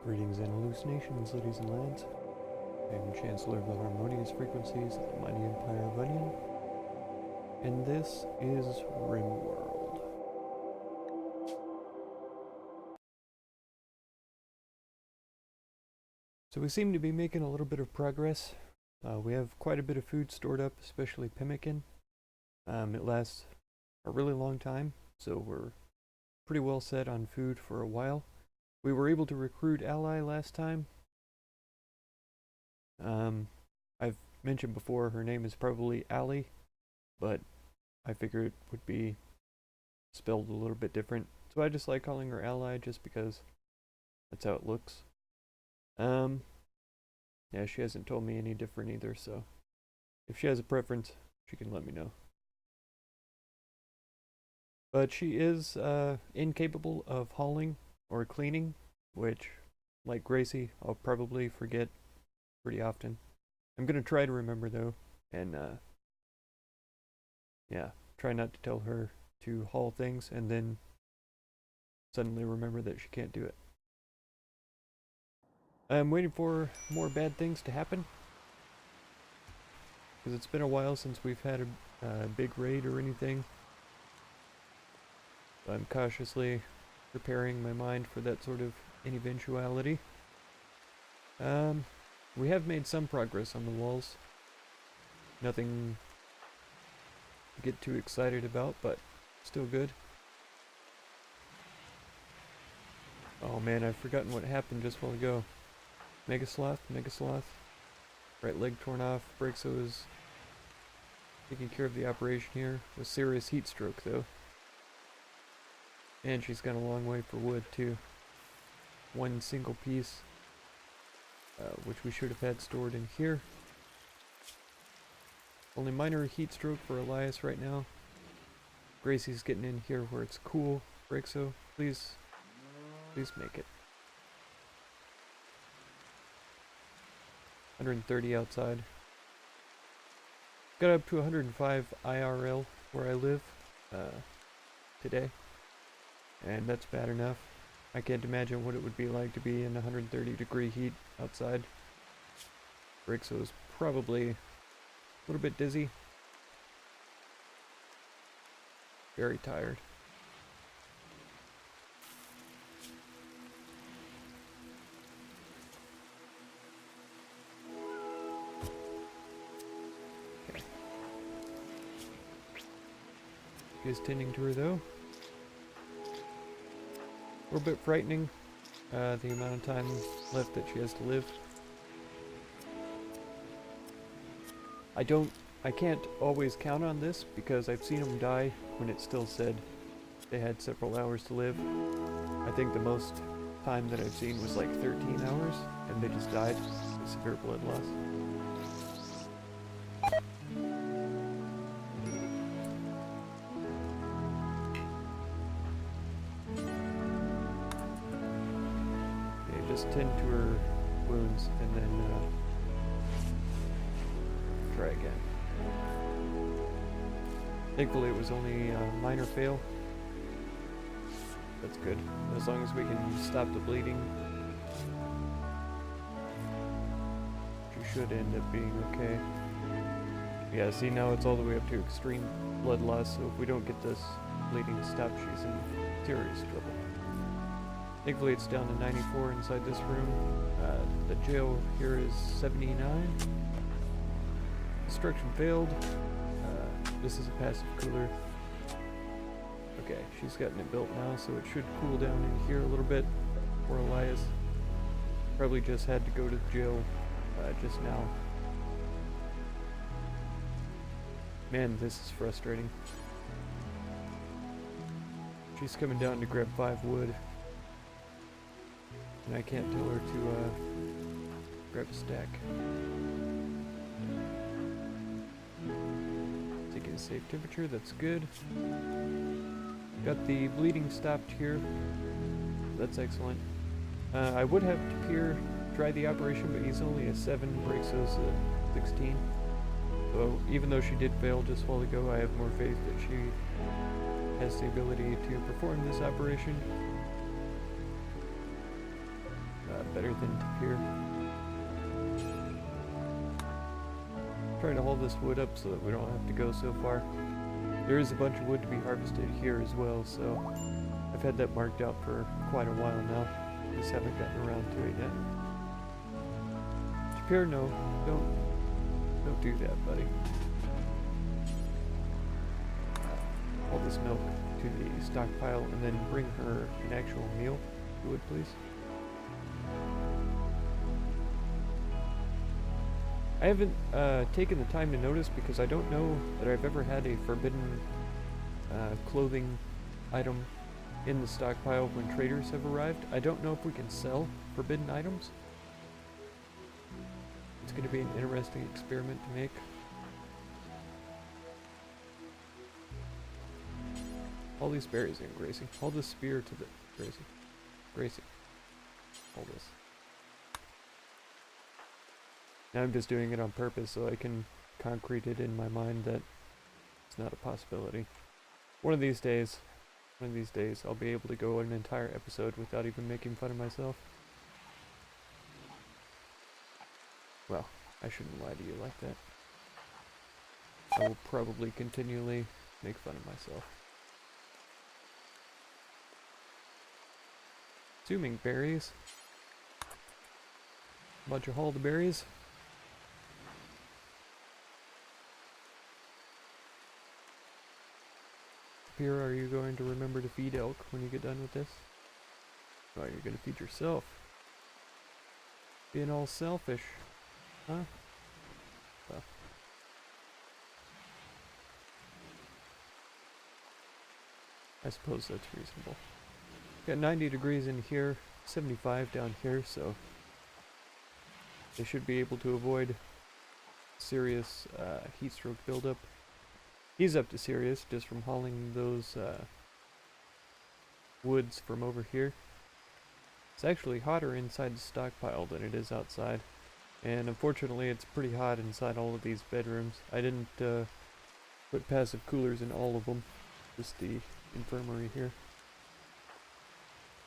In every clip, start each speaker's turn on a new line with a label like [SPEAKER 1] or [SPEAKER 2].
[SPEAKER 1] Greetings and hallucinations, ladies and lads. I am Chancellor of the Harmonious Frequencies of the Mighty Empire of Onion, and this is Rimworld. So we seem to be making a little bit of progress. We have quite a bit of food stored up, especially pemmican. It lasts a really long time, so we're pretty well set on food for a while. We were able to recruit ally last time. I've mentioned before her name is probably Allie, but I figured it would be spelled a little bit different. So I just like calling her Ally just because that's how it looks. Yeah, she hasn't told me any different either, so if she has a preference, she can let me know. But she is incapable of hauling or cleaning, which, like Gracie, I'll probably forget pretty often. I'm gonna try to remember though, and yeah, try not to tell her to haul things and then suddenly remember that she can't do it. I'm waiting for more bad things to happen, because it's been a while since we've had a big raid or anything. I'm cautiously preparing my mind for that sort of an eventuality. We have made some progress on the walls. Nothing to get too excited about, but still good. Oh man, I've forgotten what happened just a while ago. Megasloth. Right leg torn off. Brixo is taking care of the operation here. With serious heat stroke though. And she's got a long way for wood too. One single piece, which we should have had stored in here. Only minor heat stroke for Elias right now. Gracie's getting in here where it's cool. Brixo, please make it. 130 outside. Got up to 105 IRL where I live today, and that's bad enough. I can't imagine what it would be like to be in 130-degree heat outside. Brixo's probably a little bit dizzy. Very tired. Okay. She is tending to her though. A little bit frightening, the amount of time left that she has to live. I can't always count on this because I've seen them die when it still said they had several hours to live. I think the most time that I've seen was like 13 hours and they just died with severe blood loss. Okay, just tend to her wounds and then try again. Thankfully it was only a minor fail. That's good. As long as we can stop the bleeding, she should end up being okay. Yeah, see now it's all the way up to extreme blood loss, so if we don't get this bleeding stopped, she's in serious trouble. Thankfully it's down to 94 inside this room. The jail here is 79. Construction failed. This is a passive cooler. Okay, she's gotten it built now, so it should cool down in here a little bit. Poor Elias. Probably just had to go to the jail just now. Man, this is frustrating. She's coming down to grab 5 wood. And I can't tell her to grab a stack. Taking a safe temperature, that's good. Got the bleeding stopped here. That's excellent. I would have Tapir try the operation, but he's only a 7, Brixo's a 16. So even though she did fail just a while ago, I have more faith that she has the ability to perform this operation. better than Tapir. Trying to haul this wood up so that we don't have to go so far. There is a bunch of wood to be harvested here as well, so I've had that marked out for quite a while now. Just haven't gotten around to it yet. Tapir, no, don't do that, buddy. All this milk to the stockpile and then bring her an actual meal, if you would please. I haven't taken the time to notice because I don't know that I've ever had a forbidden clothing item in the stockpile when traders have arrived. I don't know if we can sell forbidden items. It's going to be an interesting experiment to make. All these berries in, Gracie. Hold the spear to the... Gracie. Hold this. Now I'm just doing it on purpose so I can concrete it in my mind that it's not a possibility. One of these days, I'll be able to go an entire episode without even making fun of myself. Well, I shouldn't lie to you like that. I will probably continually make fun of myself. Assuming berries. Bunch of hauled berries. Here, are you going to remember to feed elk when you get done with this? Oh, you're going to feed yourself. Being all selfish. Huh? Well. I suppose that's reasonable. Got 90 degrees in here, 75 down here, so they should be able to avoid serious heat stroke buildup. He's up to serious just from hauling those woods from over here. It's actually hotter inside the stockpile than it is outside. And unfortunately it's pretty hot inside all of these bedrooms. I didn't put passive coolers in all of them. Just the infirmary here.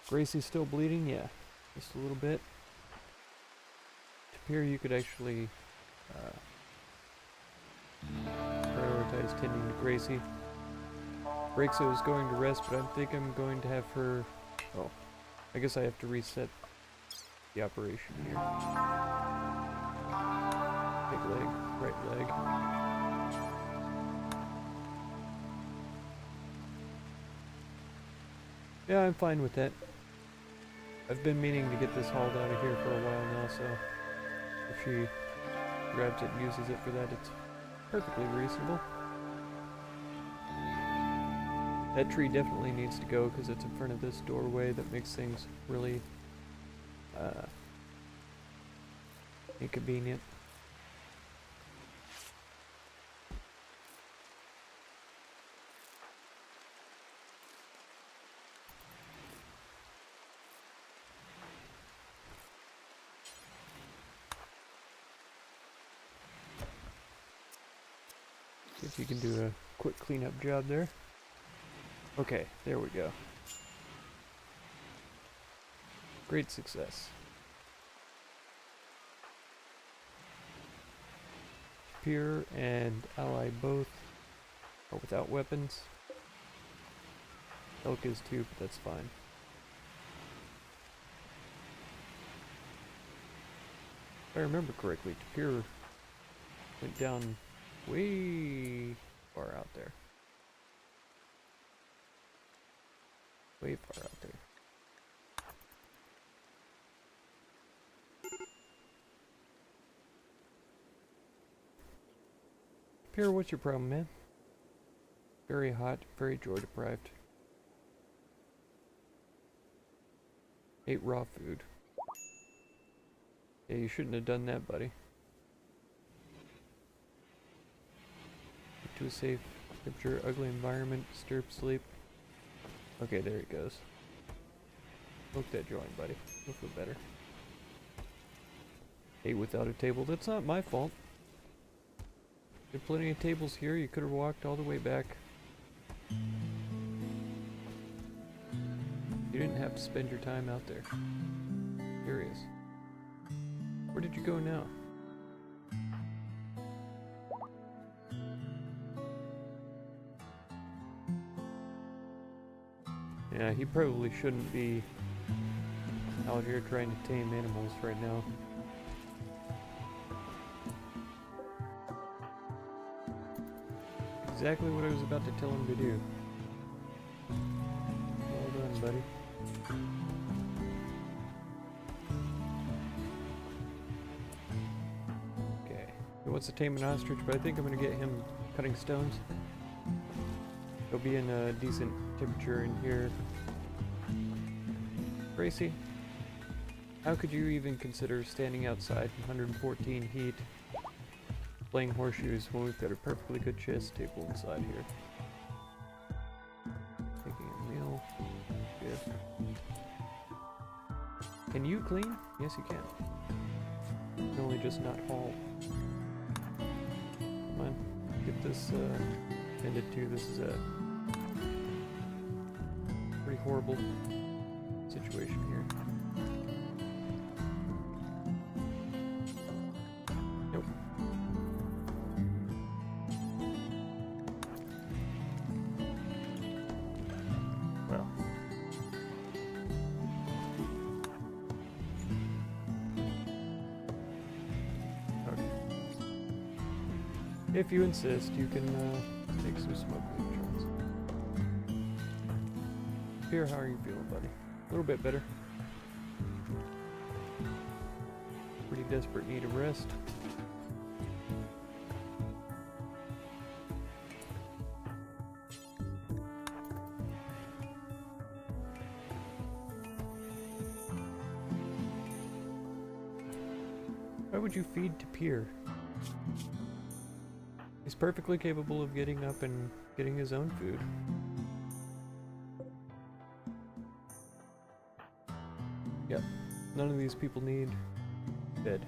[SPEAKER 1] Gracie's still bleeding? Yeah. Just a little bit. Tapir, you could actually prioritize tending to Gracie. Braxo is going to rest, but I think I'm going to have her... Oh, I guess I have to reset the operation here. Big leg, right leg. Yeah, I'm fine with that. I've been meaning to get this hauled out of here for a while now, so if she grabs it and uses it for that, it's perfectly reasonable. That tree definitely needs to go because it's in front of this doorway that makes things really inconvenient. See if you can do a quick cleanup job there. Okay, there we go. Great success. Pure and ally both are without weapons. Elk is too, but that's fine. If I remember correctly, Tapir went down way far out there. Way far out there. Pierre, what's your problem, man? Very hot, very joy deprived. Ate raw food. Yeah, you shouldn't have done that, buddy. Get to a safe temperature, ugly environment, disturb sleep. Okay, there it goes. Poke that joint, buddy. You'll feel better. Ate without a table. That's not my fault. There are plenty of tables here. You could have walked all the way back. You didn't have to spend your time out there. Curious. Where did you go now? Yeah, he probably shouldn't be out here trying to tame animals right now. Exactly what I was about to tell him to do. Well done, buddy. Okay. He wants to tame an ostrich, but I think I'm gonna get him cutting stones. He'll be in a decent temperature in here. Gracie, how could you even consider standing outside in 114 heat playing horseshoes when we've got a perfectly good chess table inside here? Taking a meal. Good. Can you clean? Yes, you can. You can only just not haul. Come on, get this ended too. This is a pretty horrible situation here. Nope. Well. Okay. If you insist, you can take some smoke electrons. Here, how are you feeling, buddy? A little bit better. Pretty desperate need of rest. Why would you feed to Pier? He's perfectly capable of getting up and getting his own food. Yep, none of these people need bed.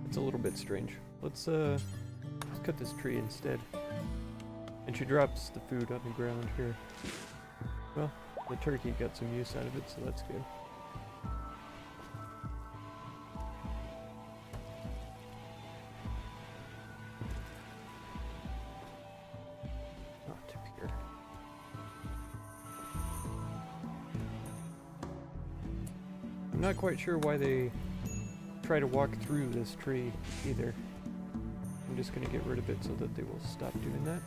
[SPEAKER 1] It's a little bit strange. Let's cut this tree instead. And she drops the food on the ground here. Well, the turkey got some use out of it, so that's good. I'm not quite sure why they try to walk through this tree either. I'm just gonna get rid of it so that they will stop doing that.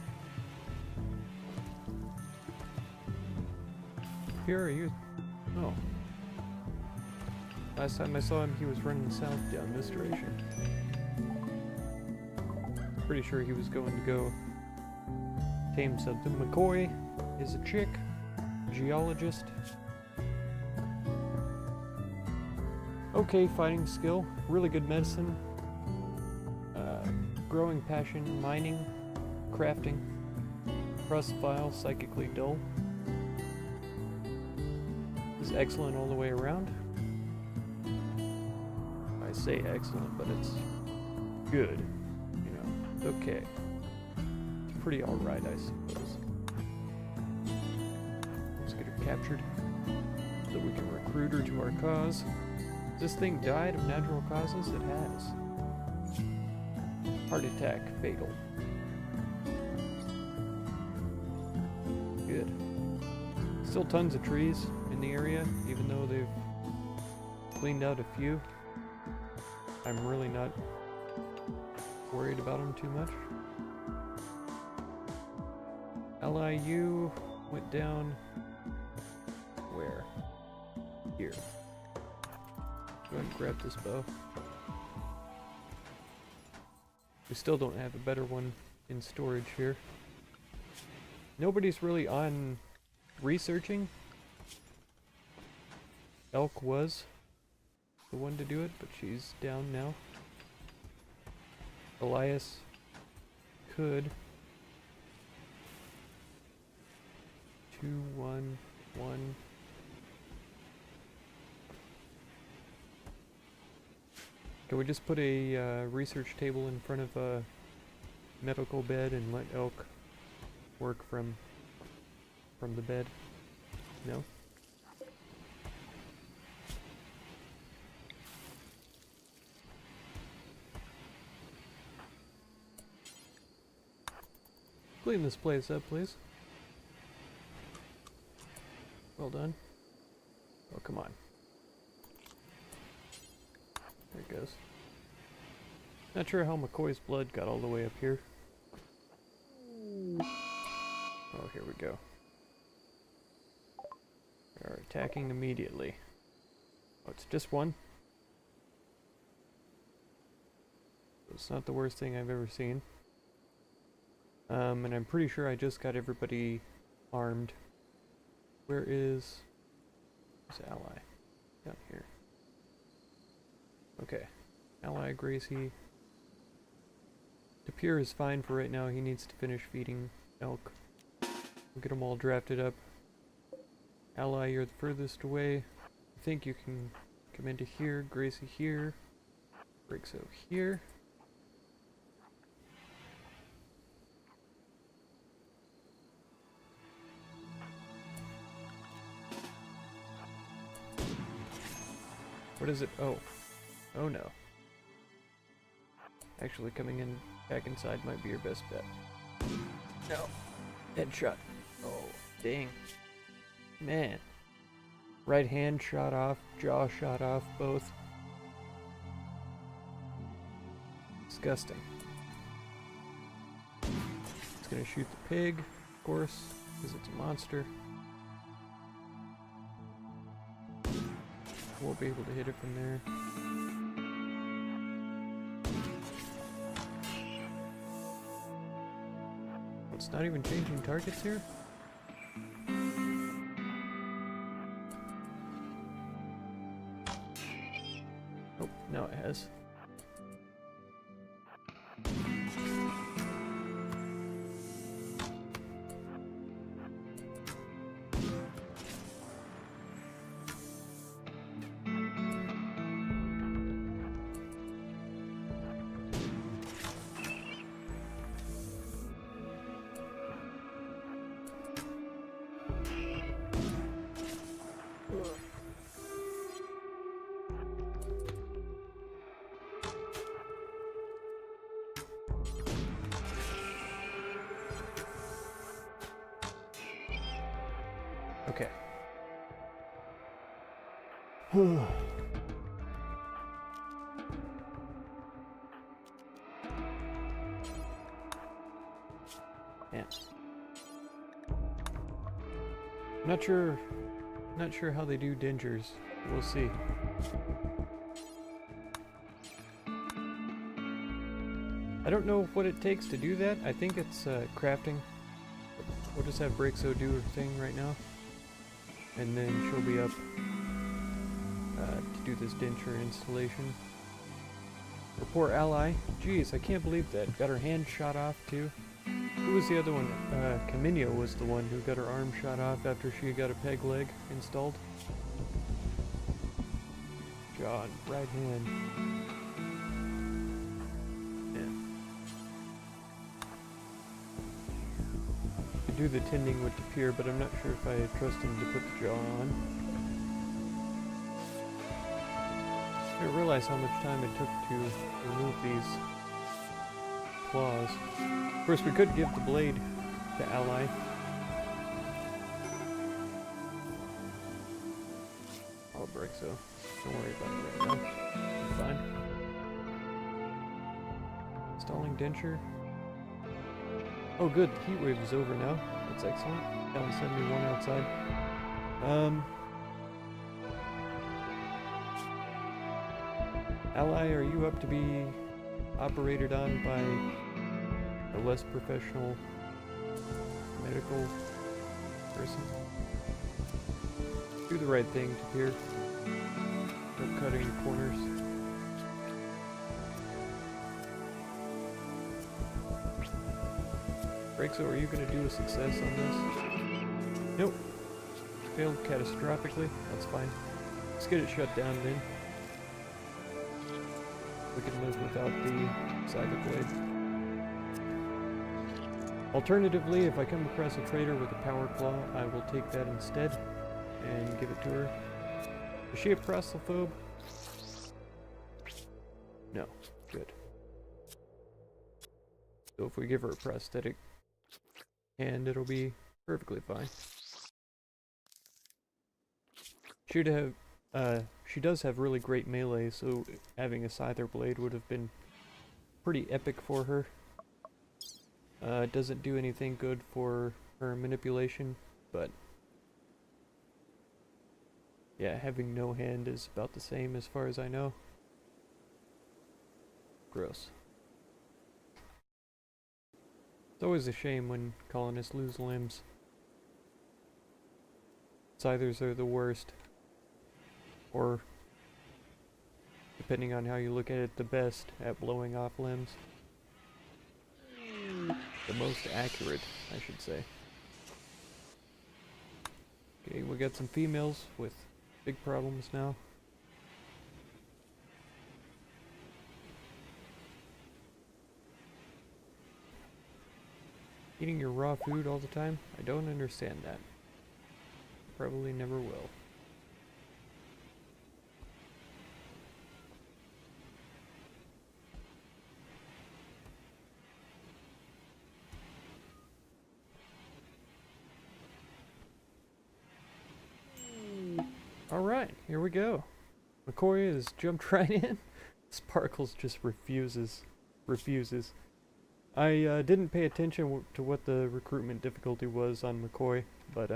[SPEAKER 1] Here are you? Oh. Last time I saw him, he was running south down this direction. Pretty sure he was going to go tame something. McCoy is a chick, geologist. Okay, fighting skill, really good medicine, growing passion, mining, crafting, Prosophile, psychically dull. Is excellent all the way around. I say excellent, but it's good, you know, okay. It's pretty alright, I suppose. Let's get her captured so we can recruit her to our cause. This thing died of natural causes? It has. Heart attack, fatal. Good. Still tons of trees in the area, even though they've cleaned out a few. I'm really not worried about them too much. LIU went down where? Here. Go ahead and grab this bow. We still don't have a better one in storage here. Nobody's really on researching. Elk was the one to do it, but she's down now. Elias could. 2, 1, 1. Can we just put a research table in front of a medical bed and let Elk work from the bed? No? Clean this place up, please. Well done. Oh, come on. There it goes. Not sure how McCoy's blood got all the way up here. Oh, here we go. We are attacking immediately. Oh, it's just one? It's not the worst thing I've ever seen. And I'm pretty sure I just got everybody armed. Where is his ally? Down here. Okay. Ally Gracie. Tapir is fine for right now. He needs to finish feeding Elk. We'll get them all drafted up. Ally, you're the furthest away. I think you can come into here. Gracie here. Brixo here. What is it? Oh. Oh no. Actually coming in back inside might be your best bet. No. Headshot. Oh, dang. Man. Right hand shot off, jaw shot off, both. Disgusting. It's gonna shoot the pig, of course, because it's a monster. Won't be able to hit it from there. It's not even changing targets here? Oh, now it has. Okay. Man. Not sure how they do dingers. We'll see. I don't know what it takes to do that. I think it's crafting. We'll just have Brixo do her thing right now. And then she'll be up to do this denture installation. Her poor ally. Jeez, I can't believe that. Got her hand shot off too. Who was the other one? Caminio was the one who got her arm shot off after she got a peg leg installed. John, right hand. Do the tending with Tapir, but I'm not sure if I trust him to put the jaw on. I didn't realize how much time it took to remove these claws. Of course, we could give the blade to Ally. I'll break, so don't worry about it right now. I'm fine. Installing denture. Oh good, the heat wave is over now. That's excellent. Down 71 outside. Ally, are you up to be operated on by a less professional medical person? Do the right thing, Tapir. Don't cut any corners. Brixo, are you going to do a success on this? Nope. Failed catastrophically. That's fine. Let's get it shut down then. we can live without the scyther blade. Alternatively, if I come across a trader with a power claw, I will take that instead and give it to her. Is she a prosophobe? No. Good. So if we give her a prosthetic hand, it'll be perfectly fine. She does have really great melee, so having a scyther blade would have been pretty epic for her. It doesn't do anything good for her manipulation, but yeah, having no hand is about the same as far as I know. Gross. It's always a shame when colonists lose limbs. Scythers are the worst. Or, depending on how you look at it, the best at blowing off limbs. The most accurate, I should say. Okay, we got some females with big problems now. Eating your raw food all the time? I don't understand that. Probably never will. Alright, here we go. McCoy has jumped right in. Sparkles just refuses. I didn't pay attention to what the recruitment difficulty was on McCoy, but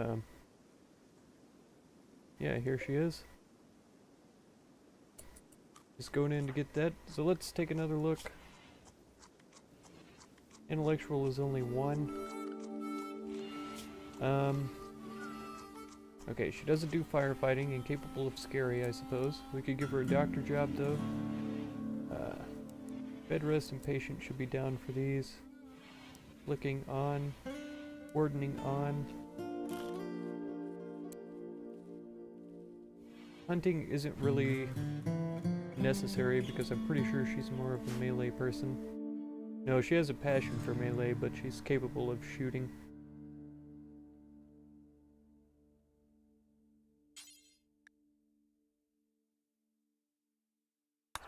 [SPEAKER 1] yeah, here she is. Just going in to get that. So let's take another look. Intellectual is only 1. Okay, she doesn't do firefighting, incapable of scary, I suppose. We could give her a doctor job, though. Bed rest and patient should be down for these. Flicking on. Wardening on. Hunting isn't really necessary because I'm pretty sure she's more of a melee person. No, she has a passion for melee, but she's capable of shooting.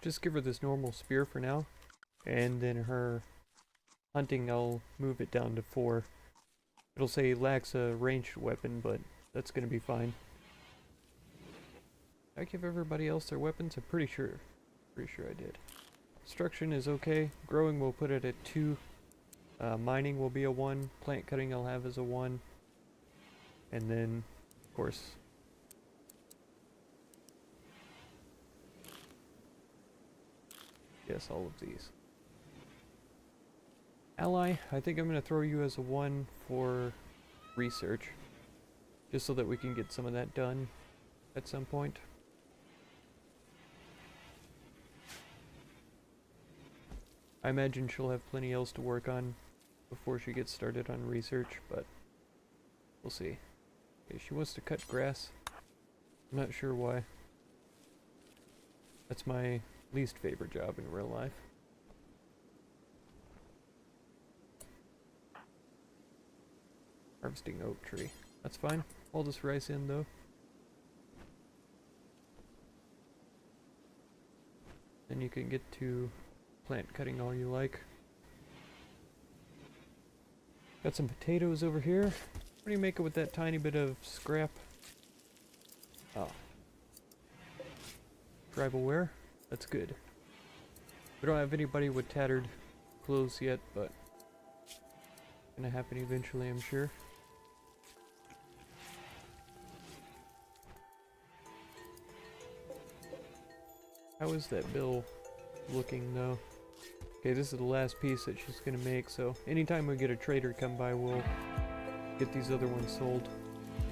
[SPEAKER 1] Just give her this normal spear for now, and then her hunting, I'll move it down to 4. It'll say lacks a ranged weapon, but that's gonna be fine. Did I give everybody else their weapons? I'm pretty sure I did. Construction is okay. Growing we'll put it at 2. Mining will be a 1. Plant cutting I'll have as a 1. And then, of course, yes, all of these. Ally, I think I'm going to throw you as a 1 for research. Just so that we can get some of that done at some point. I imagine she'll have plenty else to work on before she gets started on research, but we'll see. Okay, she wants to cut grass. I'm not sure why. That's my least favorite job in real life. Harvesting oak tree. That's fine. All this rice in though. Then you can get to plant cutting all you like. Got some potatoes over here. What do you make it with that tiny bit of scrap? Oh. Tribal wear? That's good. We don't have anybody with tattered clothes yet, but gonna happen eventually, I'm sure. How is that bill looking though? Okay, this is the last piece that she's gonna make, so anytime we get a trader come by, we'll get these other ones sold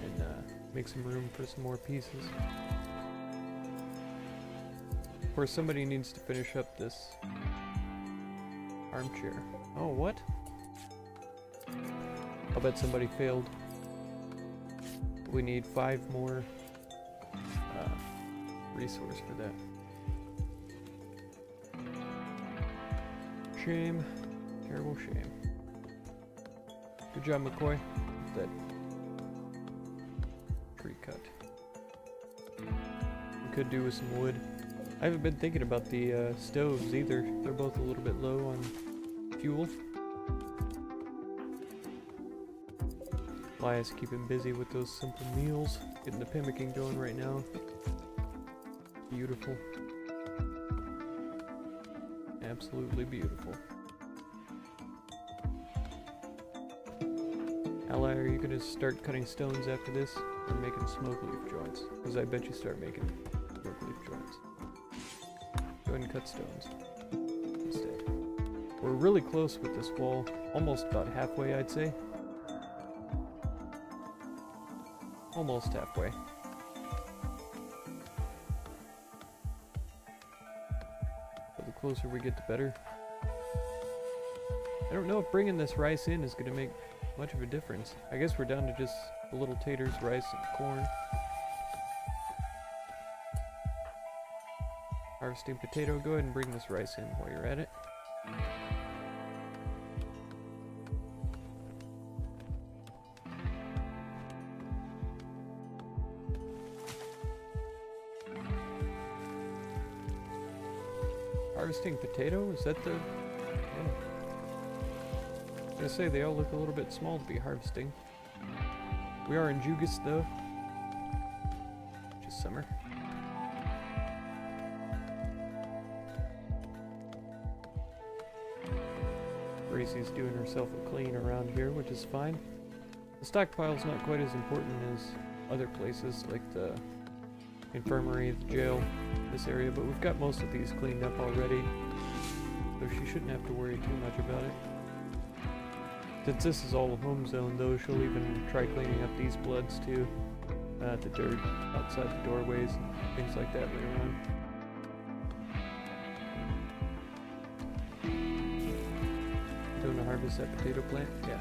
[SPEAKER 1] and make some room for some more pieces. Of course, somebody needs to finish up this armchair. Oh, what? I'll bet somebody failed. We need 5 more resource for that. Shame. Terrible shame. Good job, McCoy. That tree cut. We could do with some wood. I haven't been thinking about the stoves either. They're both a little bit low on fuel. Elias keeping busy with those simple meals. Getting the pemmican going right now. Beautiful. Absolutely beautiful. Ally, are you going to start cutting stones after this? Or making smoke leaf joints? Because I bet you start making smoke leaf joints. Go ahead and cut stones instead. We're really close with this wall. Almost about halfway, I'd say. Almost halfway. But the closer we get, the better. I don't know if bringing this rice in is going to make much of a difference. I guess we're down to just a little taters, rice, and corn. Harvesting potato. Go ahead and bring this rice in while you're at it. Harvesting potato? Is that the... Yeah. I was gonna say, they all look a little bit small to be harvesting. We are in Jugas though. Just summer. Gracie's doing herself a clean around here, which is fine. The stockpile's not quite as important as other places, like the infirmary, the jail, this area, but we've got most of these cleaned up already, so she shouldn't have to worry too much about it. Since this is all home zone though, she'll even try cleaning up these bloods too. The dirt outside the doorways and things like that later on. Doing to harvest that potato plant? Yeah.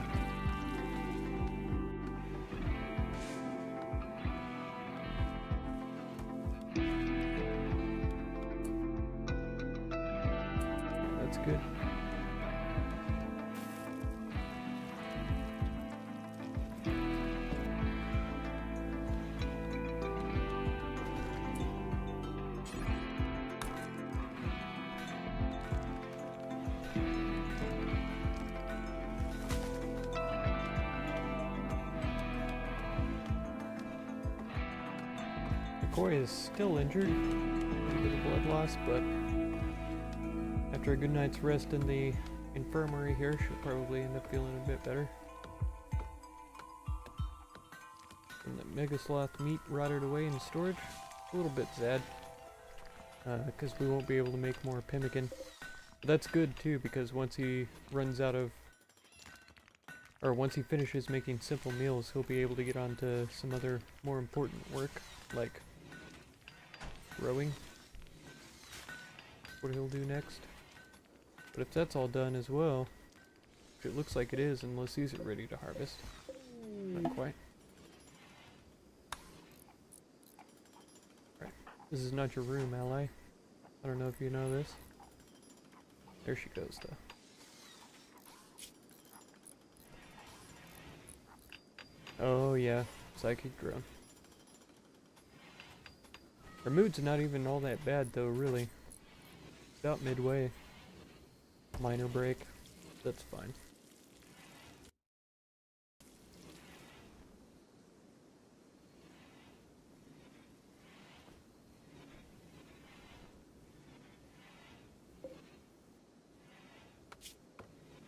[SPEAKER 1] That's good. McCoy is still injured, a little bit of blood loss, but after a good night's rest in the infirmary here, she'll probably end up feeling a bit better. And the megasloth meat rotted away in storage. A little bit sad, because we won't be able to make more pemmican. That's good too, because once he runs out of, or once he finishes making simple meals, he'll be able to get on to some other more important work, like rowing. What he'll do next. But if that's all done as well, it looks like it is, unless he's ready to harvest. Not quite. Right. This is not your room, ally. I don't know if you know this. There she goes, though. Oh yeah, psychic drone. Her mood's not even all that bad though, really. About midway. Minor break. That's fine.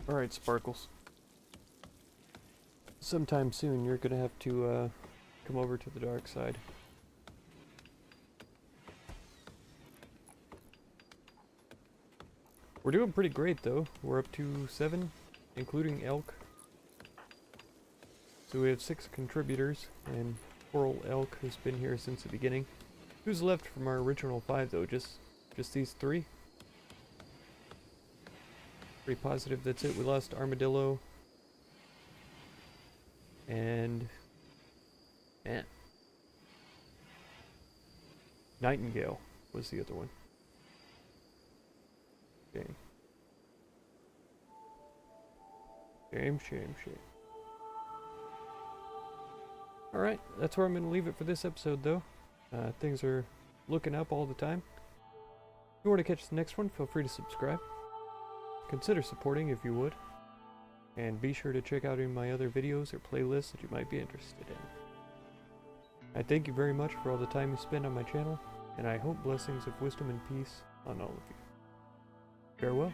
[SPEAKER 1] Alright, Sparkles. Sometime soon you're gonna have to come over to the dark side. We're doing pretty great though. We're up to 7, including elk. So we have 6 contributors, and Coral Elk, who's been here since the beginning. Who's left from our original 5 though? Just these 3? Pretty positive that's it. We lost Armadillo. And... man. Nightingale was the other one. Okay. Shame, shame, shame. Alright, that's where I'm going to leave it for this episode, though. Things are looking up all the time. If you want to catch the next one, feel free to subscribe. Consider supporting if you would. And be sure to check out any of my other videos or playlists that you might be interested in. I thank you very much for all the time you spend on my channel, and I hope blessings of wisdom and peace on all of you. Farewell.